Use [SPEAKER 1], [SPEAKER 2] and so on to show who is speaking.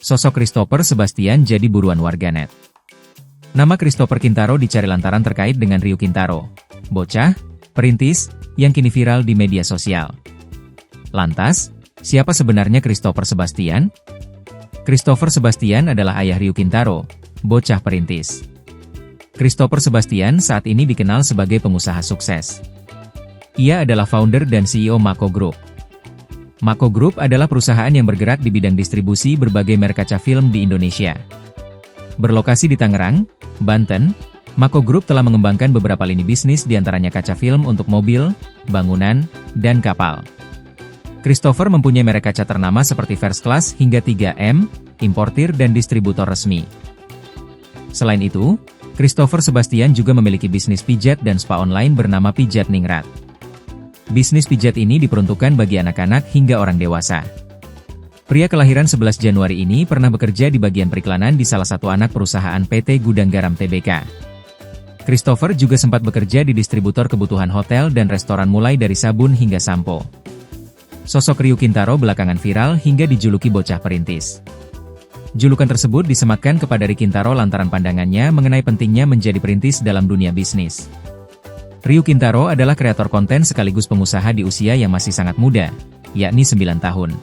[SPEAKER 1] Sosok Christopher Sebastian jadi buruan warganet. Nama Christopher Kintaro dicari lantaran terkait dengan Ryu Kintaro, bocah, perintis, yang kini viral di media sosial. Lantas, siapa sebenarnya Christopher Sebastian? Christopher Sebastian adalah ayah Ryu Kintaro, bocah perintis. Christopher Sebastian saat ini dikenal sebagai pengusaha sukses. Ia adalah founder dan CEO Mako Group. Mako Group adalah perusahaan yang bergerak di bidang distribusi berbagai merek kaca film di Indonesia. Berlokasi di Tangerang, Banten, Mako Group telah mengembangkan beberapa lini bisnis diantaranya kaca film untuk mobil, bangunan, dan kapal. Christopher mempunyai merek kaca ternama seperti First Class hingga 3M, importir dan distributor resmi. Selain itu, Christopher Sebastian juga memiliki bisnis pijat dan spa online bernama Pijat Ningrat. Bisnis pijat ini diperuntukkan bagi anak-anak hingga orang dewasa. Pria kelahiran 11 Januari ini pernah bekerja di bagian periklanan di salah satu anak perusahaan PT Gudang Garam Tbk. Christopher juga sempat bekerja di distributor kebutuhan hotel dan restoran mulai dari sabun hingga sampo. Sosok Ryu Kintaro belakangan viral hingga dijuluki bocah perintis. Julukan tersebut disematkan kepada Ryu Kintaro lantaran pandangannya mengenai pentingnya menjadi perintis dalam dunia bisnis. Ryu Kintaro adalah kreator konten sekaligus pengusaha di usia yang masih sangat muda, yakni 9 tahun.